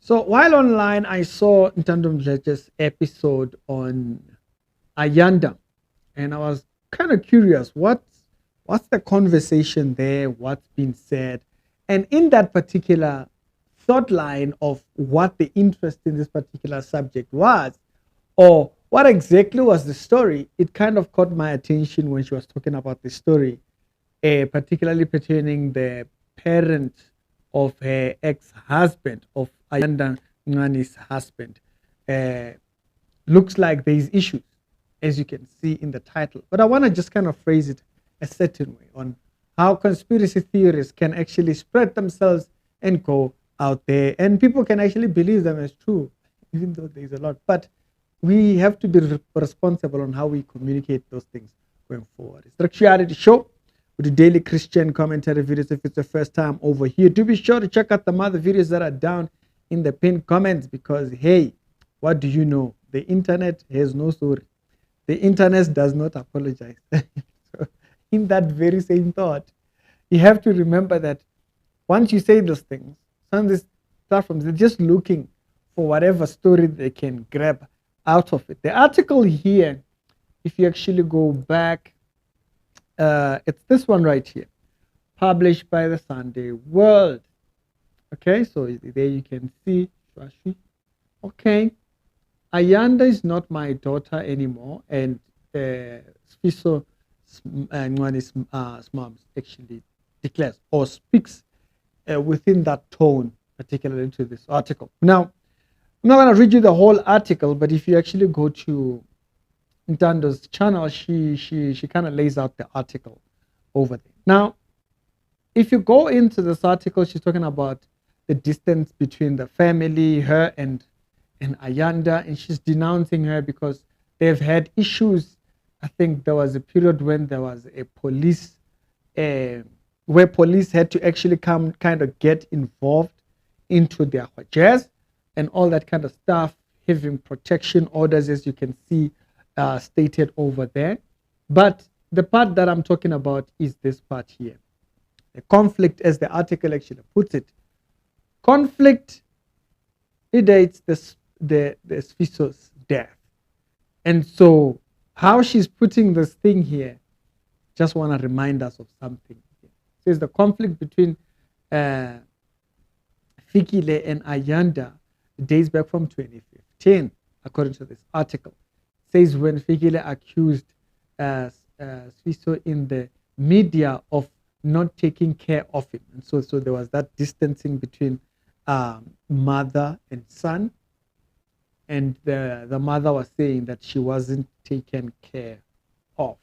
So while online, I saw Ntando Mdleche's episode on Ayanda, and I was kind of curious what's the conversation there, what's been said, and in that particular thought line of what the interest in this particular subject was, or what exactly was the story, it kind of caught my attention when she was talking about the story, particularly pertaining the parent of her ex-husband, of Ayanda Ncwane's husband. Uh, Looks like there's issues, as you can see in the title. But I want to just kind of phrase it a certain way on how conspiracy theories can actually spread themselves and go out there, and people can actually believe them as true, even though there's a lot. But we have to be responsible on how we communicate those things going forward. It's the Reality Show with the daily Christian commentary videos. If it's the first time over here, do be sure to check out the other videos that are down in the pinned comments, because hey, what do you know? The internet has no sorry. The internet does not apologize. So in that very same thought, you have to remember that once you say those things, some of these platforms, they're just looking for whatever story they can grab out of it. The article here, if you actually go back, it's this one right here, published by the Sunday World. Okay, so there you can see, okay, Ayanda is not my daughter anymore, and Sfiso Ncwane's mom actually declares or speaks within that tone, particularly to this article. Now, I'm not going to read you the whole article, but if you actually go to Ntando's channel, she kind of lays out the article over there. Now, if you go into this article, she's talking about the distance between the family, her and Ayanda, and she's denouncing her because they've had issues. I think there was a period when there was a police, where police had to actually come kind of get involved into their jazz and all that kind of stuff, having protection orders, as you can see stated over there. But the part that I'm talking about is this part here. The conflict, as the article actually puts it, conflict predates the Sfiso's death. And so how she's putting this thing here, just want to remind us of something. It says the conflict between Fikile and Ayanda dates back from 2015, according to this article. It says when Fikile accused Sfiso in the media of not taking care of him. And so there was that distancing between mother and son. And the mother was saying that she wasn't taken care of.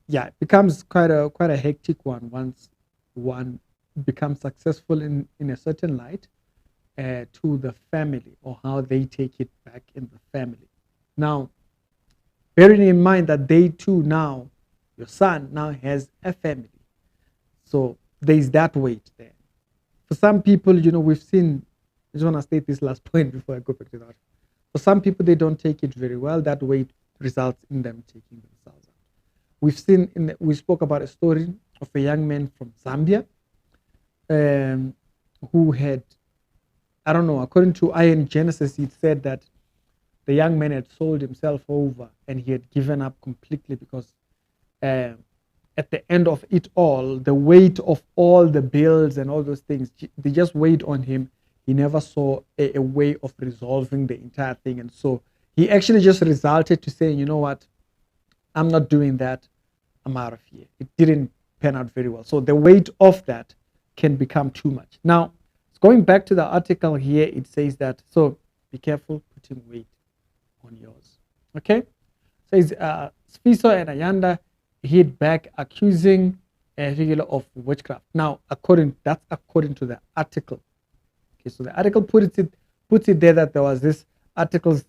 Yeah, it becomes quite a hectic one once one becomes successful in a certain light to the family, or how they take it back in the family. Now, bearing in mind that they too now, your son now has a family. So there's that weight there. For some people, we've seen, I just want to state this last point before I go back to that. For some people, they don't take it very well. That weight results in them taking themselves out. We've seen, we spoke about a story of a young man from Zambia who had, I don't know, according to Iron Genesis, it said that the young man had sold himself over and he had given up completely because at the end of it all, the weight of all the bills and all those things, they just weighed on him. He never saw a way of resolving the entire thing. And so he actually just resulted to saying, you know what, I'm not doing that. I'm out of here. It didn't pan out very well. So the weight of that can become too much. Now, going back to the article here, it says that, so be careful putting weight on yours. Okay? It says Sfiso and Ayanda hit back accusing Fikile of witchcraft. Now, that's according to the article. Okay, so the article puts it there that there was this article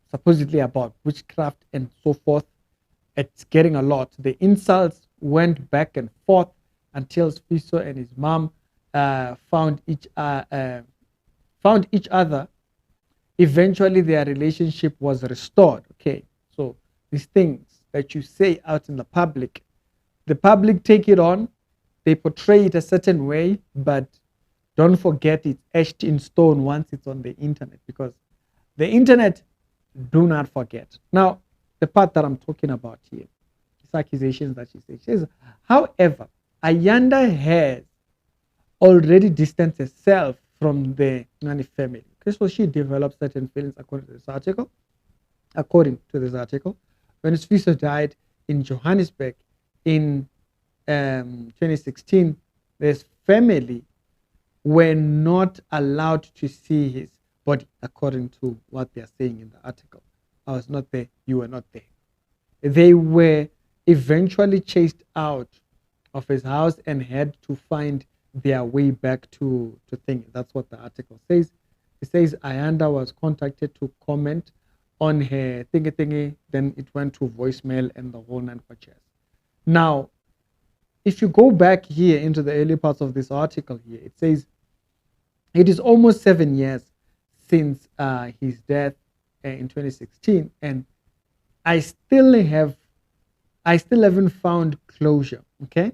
supposedly about witchcraft and so forth. It's getting a lot. The insults went back and forth until Sfiso and his mom found each other. Eventually, their relationship was restored. Okay, so these things that you say out in the public take it on, they portray it a certain way, but don't forget it's etched in stone once it's on the internet, because the internet do not forget. Now, the part that I'm talking about here is accusations that she says. She says, however, Ayanda has already distanced herself from the Ncwane family. Okay, so she developed certain feelings according to this article. According to this article, when Sfiso died in Johannesburg in 2016, this family were not allowed to see his body, according to what they are saying in the article. I was not there, you were not there. They were eventually chased out of his house and had to find their way back to thing. That's what the article says. It says Ayanda was contacted to comment on her thingy, then it went to voicemail and the whole nine for chairs. Now, if you go back here into the early parts of this article here, it says it is almost 7 years since his death in 2016, and I still haven't found closure. Okay,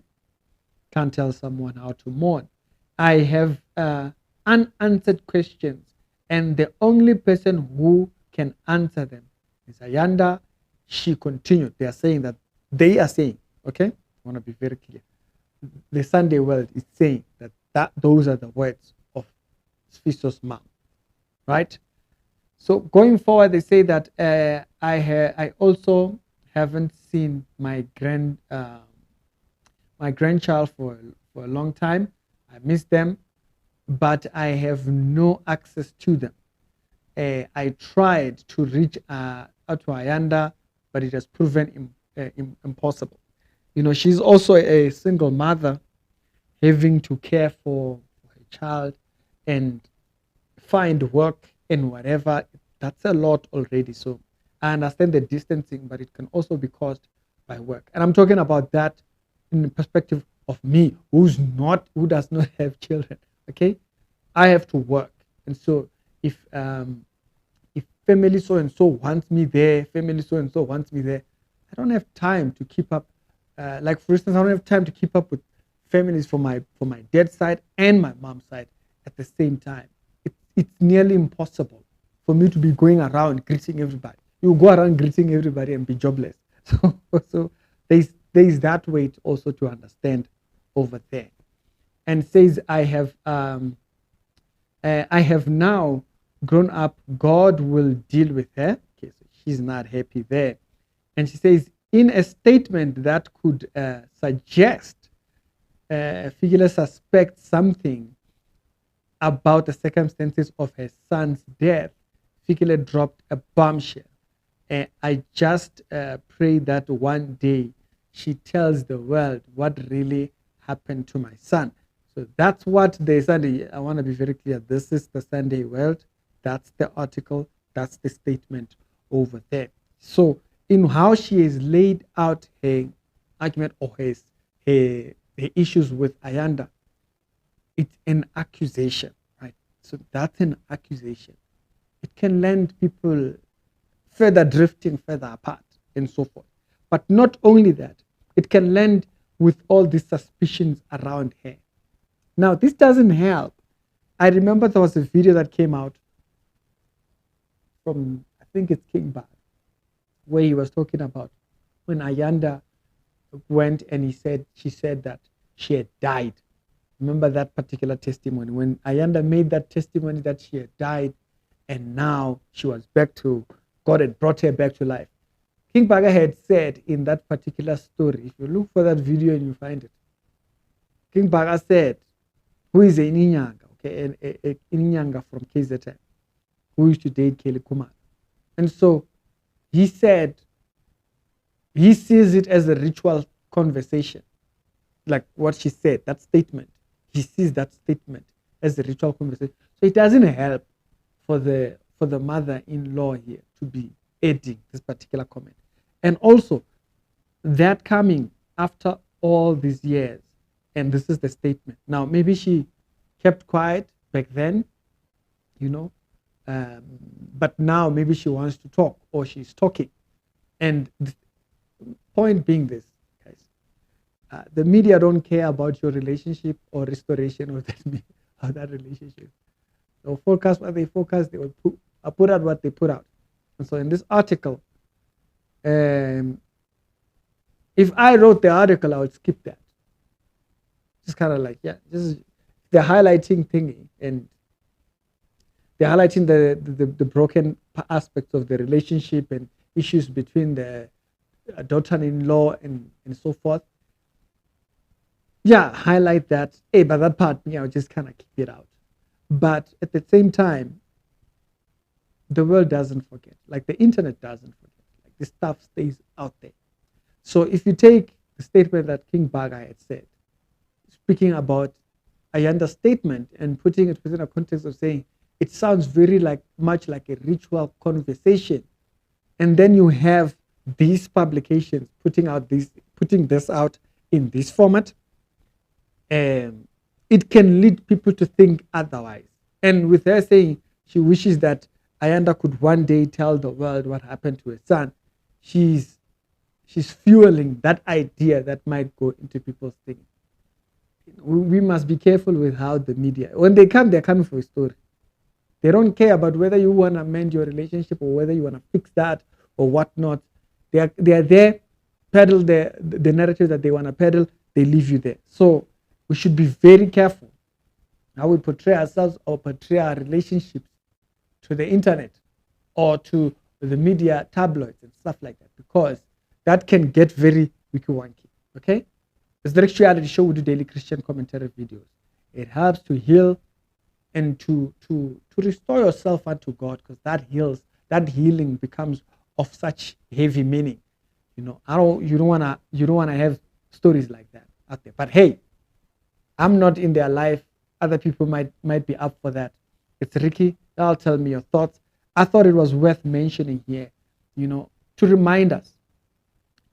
can't tell someone how to mourn. I have unanswered questions, and the only person who can answer them is Ayanda. She continued. They are saying, okay, I want to be very clear. The Sunday World is saying that those are the words of Sfiso's mom, right? So going forward, they say that I also haven't seen my grandchild for a long time. I miss them, but I have no access to them. I tried to reach out to Ayanda, but it has proven impossible. You know, she's also a single mother, having to care for a child and find work and whatever. That's a lot already. So I understand the distancing, but it can also be caused by work. And I'm talking about that in the perspective of me, who does not have children. Okay, I have to work, and so if family so and so wants me there, family so and so wants me there, I don't have time to keep up. Like for instance, I don't have time to keep up with families from my dad's side and my mom's side at the same time. It's nearly impossible for me to be going around greeting everybody. You go around greeting everybody and be jobless. So there's that way also to understand over there. And says I have now grown up. God will deal with her. Okay, so she's not happy there. And she says, in a statement that could suggest Fikile suspects something about the circumstances of her son's death, Fikile dropped a bombshell. I just pray that one day she tells the world what really happened to my son. So that's what the Sunday, I want to be very clear. This is the Sunday World. That's the article. That's the statement over there. So in how she has laid out her argument or her issues with Ayanda, it's an accusation, right? So that's an accusation. It can land people further drifting further apart and so forth. But not only that, it can land with all these suspicions around her. Now, this doesn't help. I remember there was a video that came out from, I think it's King Bag, where he was talking about when Ayanda went and she said that she had died. Remember that particular testimony when Ayanda made that testimony that she had died and now she was back to, God had brought her back to life. King Baga had said in that particular story, if you look for that video and you find it, King Baga said, who is a Inyanga, okay, a Inyanga from KZN, who used to date Kelly Kumar. And so he said he sees it as a ritual conversation, like what she said, that statement. He sees that statement as a ritual conversation. So it doesn't help for the mother-in-law here to be adding this particular comment. And also that coming after all these years, and this is the statement. Now, maybe she kept quiet back then, but now maybe she wants to talk or she's talking. And the point being this, guys, the media don't care about your relationship or restoration about that relationship. They'll forecast what they forecast. They will put out what they put out. And so in this article, um, if I wrote the article, I would skip that. Just kind of like, yeah, this is the highlighting thingy, and they're highlighting the broken aspects of the relationship and issues between the daughter-in-law and so forth. Yeah, highlight that. Hey, but that part, I'll just kind of keep it out. But at the same time, the world doesn't forget. Like the internet doesn't forget. Like this stuff stays out there. So if you take the statement that King Baga had said, speaking about Ayanda's statement and putting it within a context of saying it sounds very much like a ritual conversation, and then you have these publications putting this out in this format, it can lead people to think otherwise. And with her saying she wishes that Ayanda could one day tell the world what happened to her son, she's fueling that idea that might go into people's thinking. We must be careful with how the media, when they come, they're coming for a story. They don't care about whether you want to mend your relationship or whether you want to fix that or whatnot. They are there, peddle the narrative that they want to peddle. They leave you there. So we should be very careful how we portray ourselves or portray our relationships to the internet or to the media tabloids and stuff like that, because that can get very wiki-wonky. Okay? It's the Next Reality Show. We do daily Christian commentary videos. It helps to heal and to restore yourself unto God, because that healing becomes of such heavy meaning. You don't wanna have stories like that out there. But hey, I'm not in their life. Other people might be up for that. It's Ricky. I'll tell me your thoughts. I thought it was worth mentioning here, to remind us.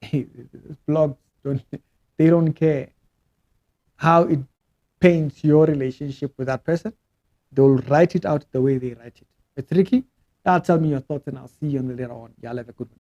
Hey, blogs don't care how it paints your relationship with that person. They'll write it out the way they write it. It's Ricky. I'll tell me your thoughts and I'll see you on the later on. Y'all have a good one.